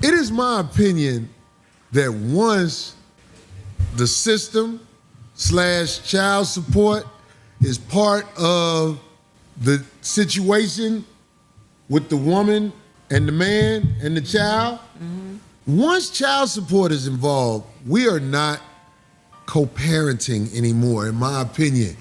It is my opinion that once the system / child support is part of the situation with the woman and the man and the child, once child support is involved, we are not co-parenting anymore, in my opinion.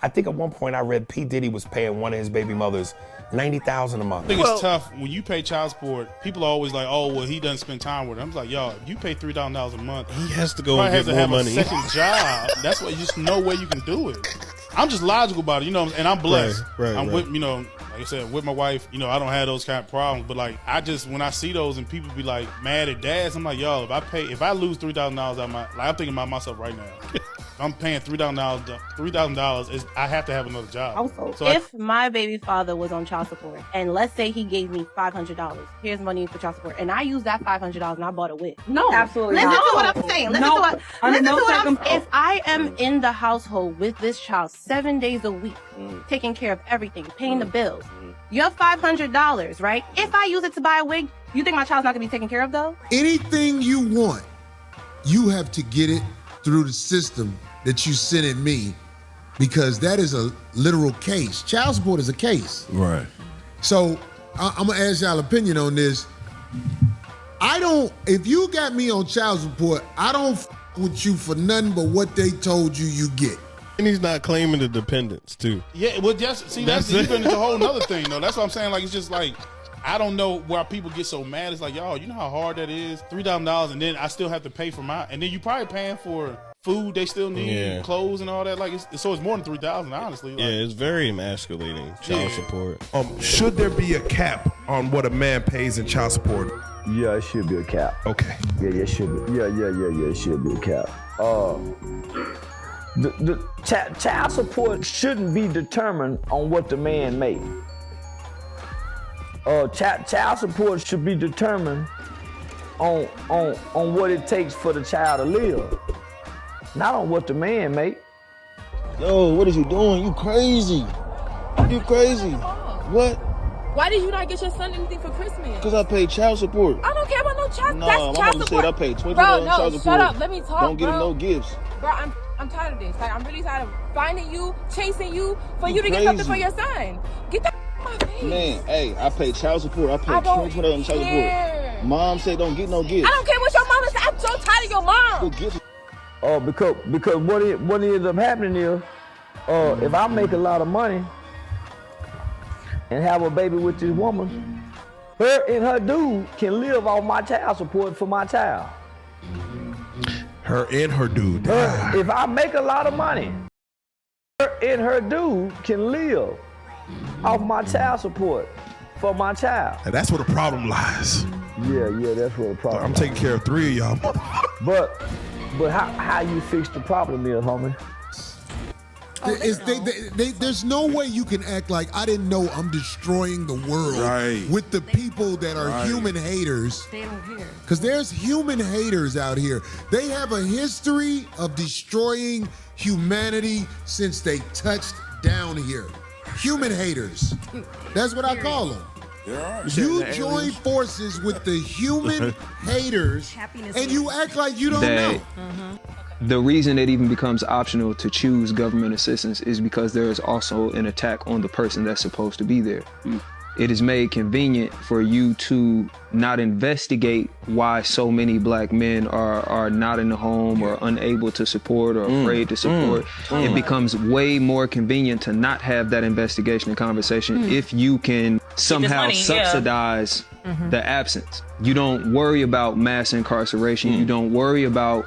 I think at one point I read P. Diddy was paying one of his baby mothers $90,000 a month. I think it's tough when you pay child support. People are always like, "Oh, well, he doesn't spend time with her." I'm like, "Y'all, if you pay $3,000 a month, he has to go and has get to more have money. a second job." That's why just no way you can do it. I'm just logical about it, you know, and I'm blessed. I'm with, you know, like I said, with my wife, you know, I don't have those kind of problems. But like, when I see those and people be like mad at dads, I'm like, y'all, if I lose $3,000 out of my, like, I'm thinking about myself right now. If I'm paying $3,000, I have to have another job. Also, so if my baby father was on child support, and let's say he gave me $500, here's money for child support, and I used that $500 and I bought a wig. No, absolutely Listen not. to what I'm saying. Listen to what I'm saying. If I am in the household with this child 7 days a week, taking care of everything, paying the bills, you're $500, right? If I use it to buy a wig, you think my child's not gonna be taken care of though? Anything you want, you have to get it through the system that you sent at me, because that is a literal case. Child support is a case. Right. So I'm gonna ask y'all opinion on this. If you got me on child support, I don't with you for nothing but what they told you you get. And he's not claiming the dependence too. Yeah, well, that's even it's a whole nother thing though. That's what I'm saying. Like, it's just like, I don't know why people get so mad. It's like, y'all, you know how hard that is? $3,000, and then I still have to pay for and then you probably paying for food they still need, clothes and all that. Like, so it's more than $3,000, honestly. Like, yeah, it's very emasculating, child support. Should there be a cap on what a man pays in child support? Yeah, it should be a cap. Okay. Yeah, it should be. Yeah, it should be a cap. The child support shouldn't be determined on what the man makes. Child support should be determined on what it takes for the child to live, not on what the man make. Yo, what is you doing? You crazy. You crazy. What? Why did you not get your son anything for Christmas? Because I paid child support. I don't care about no child. No, That's my child mama support. said I paid $20 Bro, no, child support. shut up. Let me talk, Don't get him bro. no gifts. Bro, I'm tired of this. Like, I'm really tired of finding you, chasing you, for you to crazy. get something for your son. Get that out of my face. Man, hey, I paid child support. I paid $20 on child support. Mom said don't get no gifts. I don't care what your mama said. I'm so tired of your mom. Go gifts. Because what ends up happening is, if I make a lot of money and have a baby with this woman, her and her dude can live off my child support for my child. Her and her dude. If I make a lot of money, her and her dude can live off my child support for my child. And that's where the problem lies. Yeah, that's where the problem I'm lies. taking care of 3 of y'all. But how you fix the problem is, homie? There's no way you can act like I didn't know I'm destroying the world with the people that are human haters. They don't care. Because there's human haters out here. They have a history of destroying humanity since they touched down here. Human haters. That's what I call them. You join forces with the human haters and you act like you don't know. The reason it even becomes optional to choose government assistance is because there is also an attack on the person that's supposed to be there. It is made convenient for you to not investigate why so many black men are not in the home or unable to support or afraid to support. It becomes way more convenient to not have that investigation and conversation if you can somehow subsidize the absence. You don't worry about mass incarceration. You don't worry about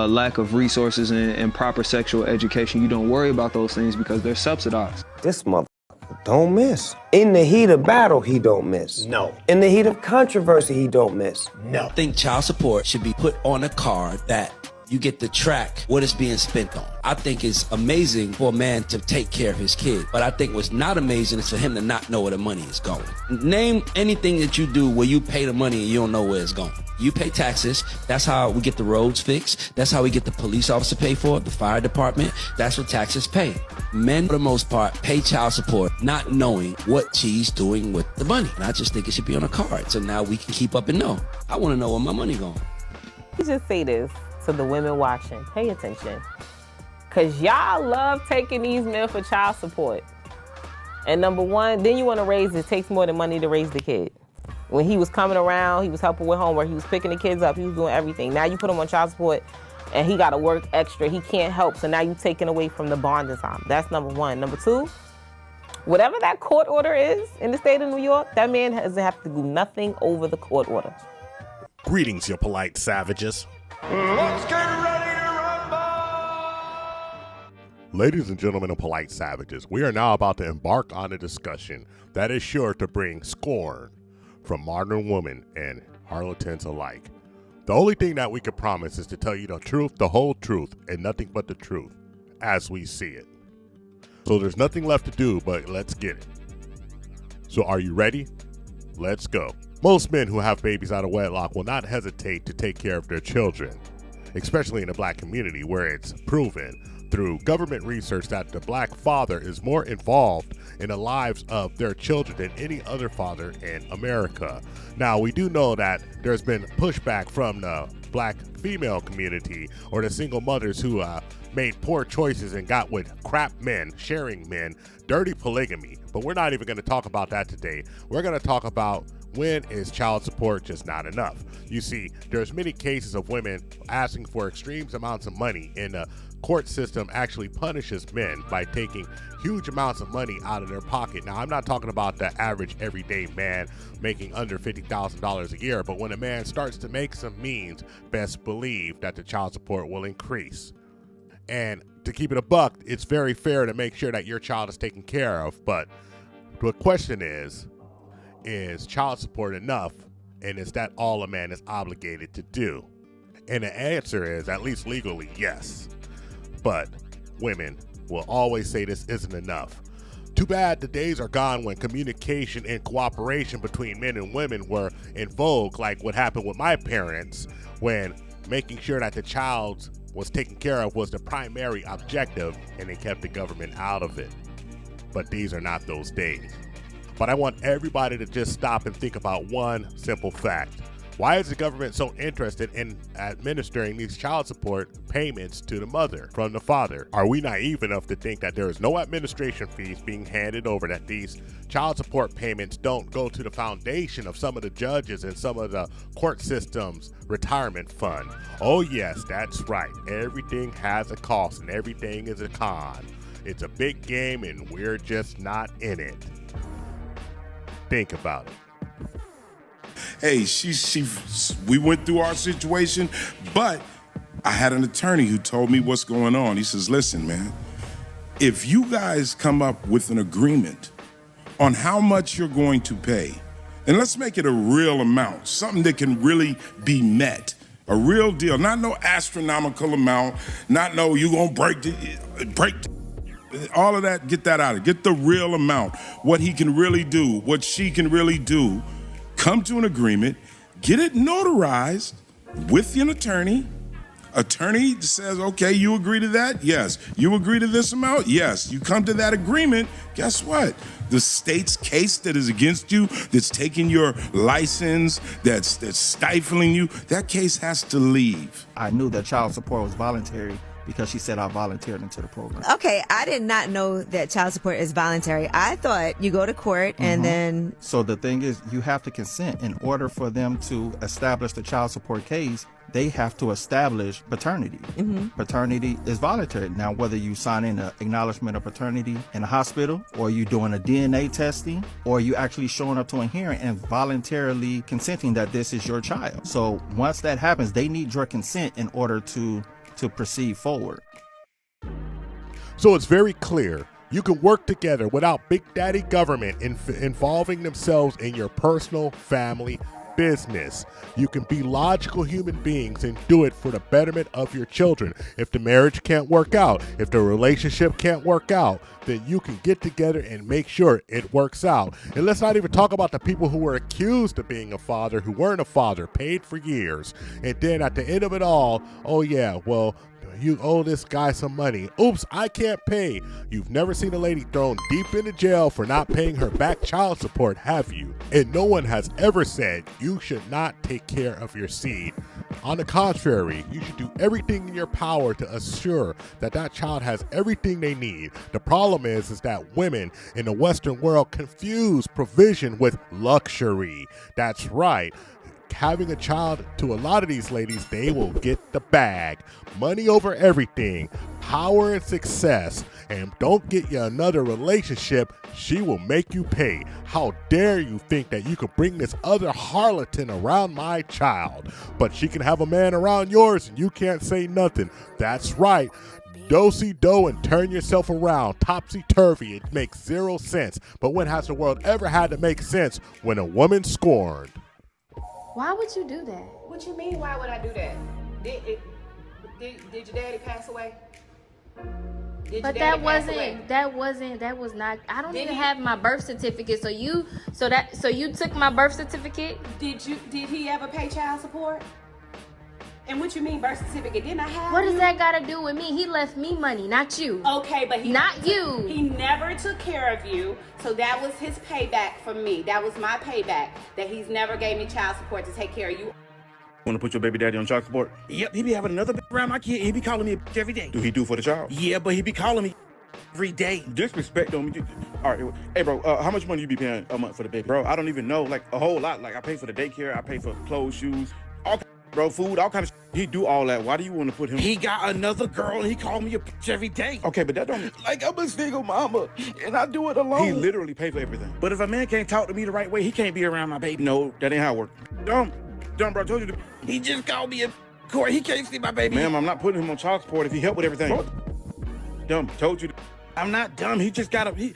lack of resources and proper sexual education. You don't worry about those things because they're subsidized. This motherfucker don't miss. In the heat of battle, he don't miss. No. In the heat of controversy, he don't miss. No. I think child support should be put on a card that you get to track what it's being spent on. I think it's amazing for a man to take care of his kid, but I think what's not amazing is for him to not know where the money is going. Name anything that you do where you pay the money and you don't know where it's going. You pay taxes. That's how we get the roads fixed. That's how we get the police officer paid for, the fire department. That's what taxes pay. Men, for the most part, pay child support not knowing what she's doing with the money. And I just think it should be on a card so now we can keep up and know. I want to know where my money going. You just say this to the women watching. Pay attention. Because y'all love taking these men for child support. And number one, then you want to raise it takes more than money to raise the kid. When he was coming around, he was helping with homework, he was picking the kids up, he was doing everything. Now you put him on child support and he got to work extra. He can't help, so now you're taking away from the bonding time. That's number one. Number two, whatever that court order is in the state of New York, that man doesn't have to do nothing over the court order. Greetings, you polite savages. Let's get ready to rumble! Ladies and gentlemen of polite savages, we are now about to embark on a discussion that is sure to bring scorn from modern women and harlotans alike. The only thing that we can promise is to tell you the truth, the whole truth, and nothing but the truth, as we see it. So there's nothing left to do but let's get it. So are you ready? Let's go. Most men who have babies out of wedlock will not hesitate to take care of their children, especially in the black community where it's proven through government research that the black father is more involved in the lives of their children than any other father in America. Now, we do know that there's been pushback from the black female community or the single mothers who made poor choices and got with crap men, sharing men, dirty polygamy. But we're not even going to talk about that today. We're going to talk about when is child support just not enough. You see, there's many cases of women asking for extreme amounts of money, and the court system actually punishes men by taking huge amounts of money out of their pocket. Now, I'm not talking about the average everyday man making under $50,000 a year, but when a man starts to make some means, best believe that the child support will increase. And to keep it a buck, it's very fair to make sure that your child is taken care of. But the question is child support enough? And is that all a man is obligated to do? And the answer is, at least legally, yes. But women will always say this isn't enough. Too bad the days are gone when communication and cooperation between men and women were in vogue, like what happened with my parents, when making sure that the child was taken care of was the primary objective, and they kept the government out of it. But these are not those days. But I want everybody to just stop and think about one simple fact. Why is the government so interested in administering these child support payments to the mother from the father? Are we naive enough to think that there is no administration fees being handed over, that these child support payments don't go to the foundation of some of the judges and some of the court system's retirement fund? Oh yes, that's right. Everything has a cost and everything is a con. It's a big game and we're just not in it. Think about it. Hey, we went through our situation, but I had an attorney who told me what's going on. He says, listen, man, if you guys come up with an agreement on how much you're going to pay, and let's make it a real amount, something that can really be met, a real deal, not no astronomical amount, not no you gonna break all of that, get that out of it. Get the real amount, what he can really do, what she can really do. Come to an agreement, get it notarized with an attorney. Attorney says, okay, you agree to that? Yes. You agree to this amount? Yes. You come to that agreement, guess what? The state's case that is against you, that's taking your license, that's stifling you, that case has to leave. I knew that child support was voluntary because she said I volunteered into the program. Okay, I did not know that child support is voluntary. I thought you go to court and then... So the thing is, you have to consent. In order for them to establish the child support case, they have to establish paternity. Paternity is voluntary. Now, whether you sign in an acknowledgement of paternity in a hospital, or you doing a DNA testing, or you actually showing up to a hearing and voluntarily consenting that this is your child. So once that happens, they need your consent in order to proceed forward. So it's very clear you can work together without Big Daddy government involving themselves in your personal family business. You can be logical human beings and do it for the betterment of your children. If the marriage can't work out, if the relationship can't work out, then you can get together and make sure it works out. And let's not even talk about the people who were accused of being a father, who weren't a father, paid for years. And then at the end of it all, oh yeah, well, you owe this guy some money. Oops, I can't pay. You've never seen a lady thrown deep into jail for not paying her back child support, have you? And no one has ever said you should not take care of your seed. On the contrary, you should do everything in your power to assure that that child has everything they need. The problem is that women in the Western world confuse provision with luxury. That's right. Having a child, to a lot of these ladies, they will get the bag. Money over everything, power and success. And don't get you another relationship, she will make you pay. How dare you think that you could bring this other harlot around my child, but she can have a man around yours and you can't say nothing. That's right. Do-si-do and turn yourself around, topsy-turvy. It makes zero sense. But when has the world ever had to make sense? When a woman scorned. Why would you do that? What you mean, why would I do that? Did your daddy pass away? But that was not, I don't even have my birth certificate. So you took my birth certificate? Did he ever pay child support? And what you mean birth certificate? Didn't I have What does that got to do with me? He left me money, not you. Okay, but he never took care of you. So that was his payback for me. That was my payback, that he's never gave me child support to take care of you. Want to put your baby daddy on child support? Yep, he be having another bitch around my kid. He be calling me a bitch every day. Do he do for the child? Yeah, but he be calling me every day. Disrespect on me. All right, hey bro, how much money you be paying a month for the baby? Bro, I don't even know, like a whole lot. Like I pay for the daycare, I pay for clothes, shoes, all bro, food, all kind of shit. He do all that. Why do you want to put him? He got another girl and he called me a bitch every day. Okay, but that don't mean, like, I'm a single mama and I do it alone. He literally pay for everything. But if a man can't talk to me the right way, he can't be around my baby. No, that ain't how it works. Dumb, bro, I told you. He just called me a court. He can't see my baby. Ma'am, I'm not putting him on child support if he helped with everything. Dumb, told you. I'm not dumb. He just got he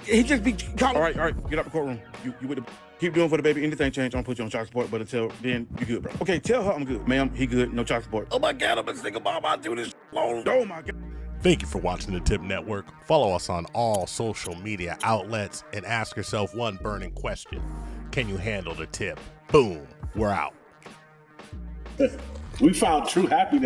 just be calling. All right, get out the courtroom. You with the... Keep doing for the baby. Anything change, I'm gonna put you on child support. But until then, you good, bro. Okay, tell her I'm good. Ma'am, he good. No child support. Oh my God, I'm a single mom. I do this alone. Oh my God. Thank you for watching the TIP Network. Follow us on all social media outlets and ask yourself one burning question. Can you handle the tip? Boom. We're out. We found true happiness